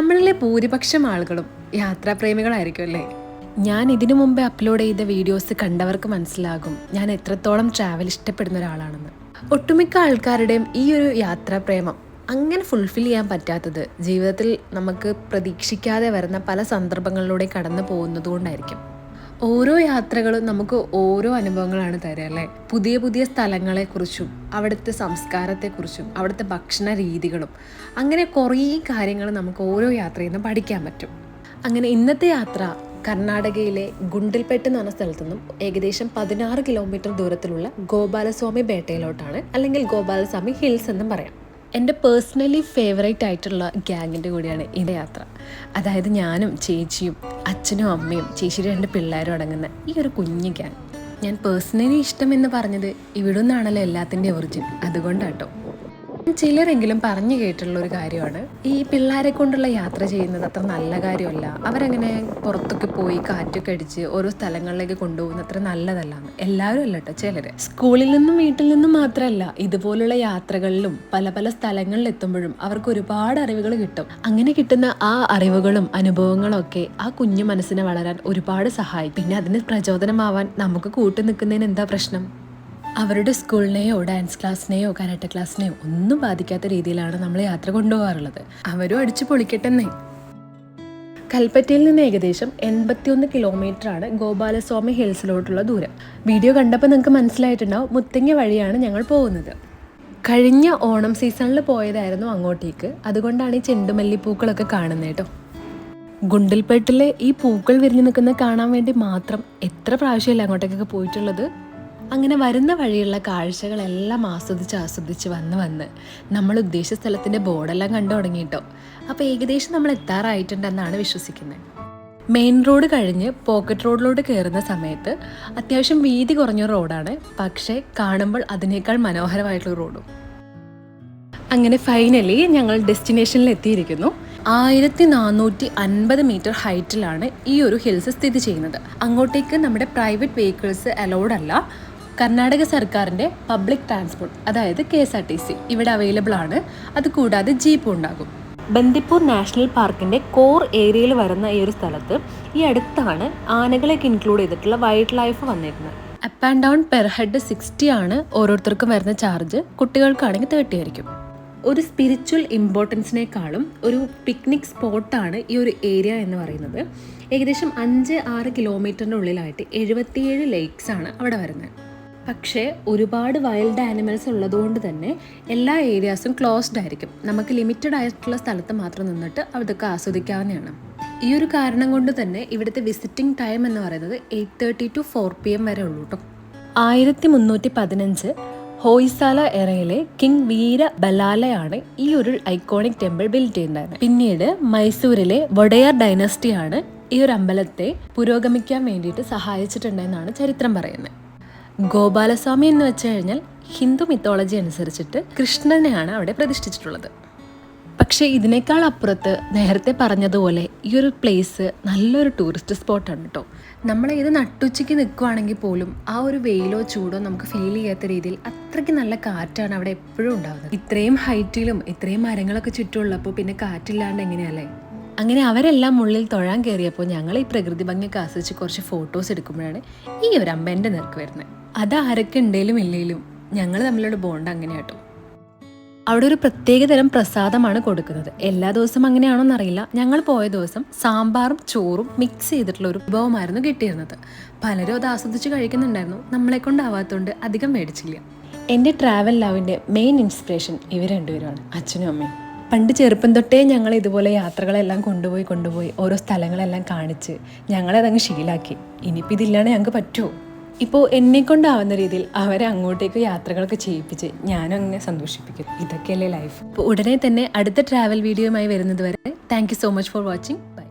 നമ്മളിലെ ഭൂരിപക്ഷം ആളുകളും യാത്രാപ്രേമികളായിരിക്കും അല്ലേ? ഞാൻ ഇതിനു മുമ്പേ അപ്ലോഡ് ചെയ്ത വീഡിയോസ് കണ്ടവർക്ക് മനസ്സിലാകും ഞാൻ എത്രത്തോളം ട്രാവൽ ഇഷ്ടപ്പെടുന്ന ഒരാളാണെന്ന്. ഒട്ടുമിക്ക ആൾക്കാരുടെയും ഈ ഒരു യാത്രാപ്രേമം അങ്ങനെ ഫുൾഫിൽ ചെയ്യാൻ പറ്റാത്തത് ജീവിതത്തിൽ നമുക്ക് പ്രതീക്ഷിക്കാതെ വരുന്ന പല സന്ദർഭങ്ങളിലൂടെ കടന്നു പോകുന്നത് കൊണ്ടായിരിക്കും. ഓരോ യാത്രകളും നമുക്ക് ഓരോ അനുഭവങ്ങളാണ് തരിക അല്ലേ? പുതിയ പുതിയ സ്ഥലങ്ങളെക്കുറിച്ചും അവിടുത്തെ സംസ്കാരത്തെക്കുറിച്ചും അവിടുത്തെ ഭക്ഷണ രീതികളും അങ്ങനെ കുറേ കാര്യങ്ങൾ നമുക്ക് ഓരോ യാത്രയിൽ നിന്ന് പഠിക്കാൻ പറ്റും. അങ്ങനെ ഇന്നത്തെ യാത്ര കർണാടകയിലെ ഗുണ്ടിൽപെട്ട് എന്ന് പറഞ്ഞ സ്ഥലത്തു നിന്നും ഏകദേശം 16 കിലോമീറ്റർ ദൂരത്തിലുള്ള ഗോപാലസ്വാമി ബേട്ടയിലോട്ടാണ്, അല്ലെങ്കിൽ ഗോപാലസ്വാമി ഹിൽസ് എന്നും പറയാം. എൻ്റെ പേഴ്സണലി ഫേവറേറ്റ് ആയിട്ടുള്ള ഗ്യാങ്ങിൻ്റെ കൂടിയാണ് ഈ യാത്ര. അതായത് ഞാനും ചേച്ചിയും അച്ഛനും അമ്മയും ചേച്ചിയുടെ 2 പിള്ളേരും അടങ്ങുന്ന ഈ ഒരു കുഞ്ഞു ഗ്യാങ്. ഞാൻ പേഴ്സണലി ഇഷ്ടമെന്ന് പറഞ്ഞത് ഇവിടെ നിന്നാണല്ലോ എല്ലാത്തിൻ്റെ ഒറിജിൻ, അതുകൊണ്ടാട്ടോ. ചിലരെങ്കിലും പറഞ്ഞു കേട്ടുള്ള ഒരു കാര്യമാണ്, ഈ പിള്ളേരെ കൊണ്ടുള്ള യാത്ര ചെയ്യുന്നത് അത്ര നല്ല കാര്യമല്ല, അവരങ്ങനെ പുറത്തൊക്കെ പോയി കാറ്റൊക്കെ അടിച്ച് ഓരോ സ്ഥലങ്ങളിലേക്ക് കൊണ്ടുപോകുന്നത് അത്ര നല്ലതല്ലാന്ന്. എല്ലാവരും അല്ല കേട്ടോ, ചിലർ. സ്കൂളിൽ നിന്നും വീട്ടിൽ നിന്നും മാത്രമല്ല, ഇതുപോലുള്ള യാത്രകളിലും പല പല സ്ഥലങ്ങളിൽ എത്തുമ്പോഴും അവർക്ക് ഒരുപാട് അറിവുകൾ കിട്ടും. അങ്ങനെ കിട്ടുന്ന ആ അറിവുകളും അനുഭവങ്ങളും ഒക്കെ ആ കുഞ്ഞു മനസ്സിനെ വളരാൻ ഒരുപാട് സഹായിക്കും. പിന്നെ അതിന് പ്രചോദനമാവാൻ നമുക്ക് കൂട്ടു നിൽക്കുന്നതിന് എന്താ പ്രശ്നം? അവരുടെ സ്കൂളിനെയോ ഡാൻസ് ക്ലാസ്സിനെയോ കരാട്ടെ ക്ലാസ്സിനെയോ ഒന്നും ബാധിക്കാത്ത രീതിയിലാണ് നമ്മൾ യാത്ര കൊണ്ടുപോകാറുള്ളത്. അവരും അടിച്ചു പൊളിക്കട്ടെന്നേ. കൽപ്പറ്റയിൽ നിന്ന് ഏകദേശം 81 കിലോമീറ്ററാണ് ഗോപാലസ്വാമി ഹിൽസിലോട്ടുള്ള ദൂരം. വീഡിയോ കണ്ടപ്പോൾ നിങ്ങൾക്ക് മനസ്സിലായിട്ടുണ്ടാവും, മുത്തങ്ങ വഴിയാണ് ഞങ്ങൾ പോകുന്നത്. കഴിഞ്ഞ ഓണം സീസണിൽ പോയതായിരുന്നു അങ്ങോട്ടേക്ക്, അതുകൊണ്ടാണ് ഈ ചെണ്ടുമല്ലിപ്പൂക്കളൊക്കെ കാണുന്നത് കേട്ടോ. ഗുണ്ടിൽപേട്ടിലെ ഈ പൂക്കൾ വിരിഞ്ഞു നിൽക്കുന്ന കാണാൻ വേണ്ടി മാത്രം എത്ര പ്രാവശ്യമല്ല അങ്ങോട്ടേക്കൊക്കെ പോയിട്ടുള്ളത്. അങ്ങനെ വരുന്ന വഴിയുള്ള കാഴ്ചകളെല്ലാം ആസ്വദിച്ച് വന്ന് നമ്മൾ ഉദ്ദേശിച്ച സ്ഥലത്തിൻ്റെ ബോർഡെല്ലാം കണ്ടു തുടങ്ങിയിട്ടോ. അപ്പോൾ ഏകദേശം നമ്മൾ എത്താറായിട്ടുണ്ടെന്നാണ് വിശ്വസിക്കുന്നത്. മെയിൻ റോഡ് കഴിഞ്ഞ് പോക്കറ്റ് റോഡിലോട്ട് കയറുന്ന സമയത്ത് അത്യാവശ്യം വീതി കുറഞ്ഞ റോഡാണ്, പക്ഷേ കാണുമ്പോൾ അതിനേക്കാൾ മനോഹരമായിട്ടുള്ള റോഡും. അങ്ങനെ ഫൈനലി ഞങ്ങൾ ഡെസ്റ്റിനേഷനിൽ എത്തിയിരിക്കുന്നു. 1450 മീറ്റർ ഹൈറ്റിലാണ് ഈ ഒരു ഹിൽസ് സ്ഥിതി ചെയ്യുന്നത്. അങ്ങോട്ടേക്ക് നമ്മുടെ പ്രൈവറ്റ് വെഹിക്കിൾസ് അലൗഡ് അല്ല. കർണാടക സർക്കാരിൻ്റെ പബ്ലിക് ട്രാൻസ്പോർട്ട്, അതായത് KSRTC ഇവിടെ അവൈലബിൾ ആണ്. അതുകൂടാതെ ജീപ്പും ഉണ്ടാകും. ബന്ദിപ്പൂർ നാഷണൽ പാർക്കിൻ്റെ കോർ ഏരിയയിൽ വരുന്ന ഈ ഒരു സ്ഥലത്ത് ഈ അടുത്താണ് ആനകളെയൊക്കെ ഇൻക്ലൂഡ് ചെയ്തിട്ടുള്ള വൈൽഡ് ലൈഫ് വന്നിരുന്നത്. Up and down per head 60 ആണ് ഓരോരുത്തർക്കും വരുന്ന ചാർജ്. കുട്ടികൾക്കാണെങ്കിൽ 30 ആയിരിക്കും. ഒരു സ്പിരിച്വൽ ഇമ്പോർട്ടൻസിനേക്കാളും ഒരു പിക്നിക് സ്പോട്ടാണ് ഈ ഒരു ഏരിയ എന്ന് പറയുന്നത്. ഏകദേശം 5-6 കിലോമീറ്ററിൻ്റെ ഉള്ളിലായിട്ട് 77 ലേക്സ് ആണ് അവിടെ വരുന്നത്. പക്ഷേ ഒരുപാട് വൈൽഡ് ആനിമൽസ് ഉള്ളതുകൊണ്ട് തന്നെ എല്ലാ ഏരിയാസും ക്ലോസ്ഡ് ആയിരിക്കും. നമുക്ക് ലിമിറ്റഡ് ആയിട്ടുള്ള സ്ഥലത്ത് മാത്രം നിന്നിട്ട് അതൊക്കെ ആസ്വദിക്കാവുന്നതാണ്. ഈ ഒരു കാരണം കൊണ്ട് തന്നെ ഇവിടുത്തെ വിസിറ്റിംഗ് ടൈം എന്ന് പറയുന്നത് 8:30 to 4 PM വരെ ഉള്ളൂ കേട്ടോ. 1315 ഹോയ്സാല എറയിലെ കിങ് വീര ബലാലയാണ് ഈ ഒരു ഐക്കോണിക് ടെമ്പിൾ ബിൽഡ് ചെയ്യുന്നത്. പിന്നീട് മൈസൂരിലെ വൊഡയർ ഡൈനസ്റ്റിയാണ് ഈ ഒരു അമ്പലത്തെ പുരോഗമിക്കാൻ വേണ്ടിയിട്ട് സഹായിച്ചിട്ടുണ്ടെന്നാണ് ചരിത്രം പറയുന്നത്. ഗോപാലസ്വാമി എന്ന് വെച്ച് കഴിഞ്ഞാൽ ഹിന്ദു മിത്തോളജി അനുസരിച്ചിട്ട് കൃഷ്ണനെയാണ് അവിടെ പ്രതിഷ്ഠിച്ചിട്ടുള്ളത്. പക്ഷേ ഇതിനേക്കാൾ അപ്പുറത്ത് നേരത്തെ പറഞ്ഞതുപോലെ ഈ ഒരു പ്ലേസ് നല്ലൊരു ടൂറിസ്റ്റ് സ്പോട്ടാണ് കേട്ടോ. നമ്മൾ ഏത് നട്ടുച്ചയ്ക്ക് നിൽക്കുവാണെങ്കിൽ പോലും ആ ഒരു വെയിലോ ചൂടോ നമുക്ക് ഫീൽ ചെയ്യാത്ത രീതിയിൽ അത്രയ്ക്ക് നല്ല കാറ്റാണ് അവിടെ എപ്പോഴും ഉണ്ടാകുന്നത്. ഇത്രയും ഹൈറ്റിലും ഇത്രയും മരങ്ങളൊക്കെ ചുറ്റുമുള്ളപ്പോൾ പിന്നെ കാറ്റില്ലാണ്ട് എങ്ങനെയല്ലേ? അങ്ങനെ അവരെല്ലാം ഉള്ളിൽ തൊഴാൻ കയറിയപ്പോൾ ഞങ്ങൾ ഈ പ്രകൃതി ഭംഗിയൊക്കെ ആസ്വദിച്ച് കുറച്ച് ഫോട്ടോസ് എടുക്കുമ്പോഴാണ് ഈ ഒരു അമ്മ എൻ്റെ നേർക്ക് വരുന്നത്. അത് ആരൊക്കെ ഉണ്ടെങ്കിലും ഇല്ലെങ്കിലും ഞങ്ങൾ തമ്മിലുള്ള ബോണ്ട് അങ്ങനെ കേട്ടോ. അവിടെ ഒരു പ്രത്യേകതരം പ്രസാദമാണ് കൊടുക്കുന്നത്. എല്ലാ ദിവസവും അങ്ങനെയാണോന്ന് അറിയില്ല. ഞങ്ങൾ പോയ ദിവസം സാമ്പാറും ചോറും മിക്സ് ചെയ്തിട്ടുള്ള ഒരു വിഭവമായിരുന്നു കിട്ടിയിരുന്നത്. പലരും അത് ആസ്വദിച്ച് കഴിക്കുന്നുണ്ടായിരുന്നു. നമ്മളെ കൊണ്ടാവാത്തതുകൊണ്ട് അധികം മേടിച്ചില്ല. എൻ്റെ ട്രാവൽ ലവിൻ്റെ മെയിൻ ഇൻസ്പിറേഷൻ ഇവർ രണ്ടുപേരുമാണ്, അച്ഛനും അമ്മയും. പണ്ട് ചെറുപ്പം തൊട്ടേ ഞങ്ങൾ ഇതുപോലെ യാത്രകളെല്ലാം കൊണ്ടുപോയി ഓരോ സ്ഥലങ്ങളെല്ലാം കാണിച്ച് ഞങ്ങളതങ്ങ് ശീലാക്കി. ഇനിയിപ്പോൾ ഇതില്ലാണ്ട് ഞങ്ങൾക്ക് പറ്റുമോ? ഇപ്പോൾ എന്നെക്കൊണ്ടാവുന്ന രീതിയിൽ അവരെ അങ്ങോട്ടേക്ക് യാത്രകളൊക്കെ ചെയ്യിപ്പിച്ച് ഞാനും അങ്ങനെ സന്തോഷിപ്പിക്കും. ഇതൊക്കെയല്ലേ ലൈഫ്. അപ്പോൾ ഉടനെ തന്നെ അടുത്ത ട്രാവൽ വീഡിയോയുമായി വരുന്നത് വരെ thank you so much for watching. By.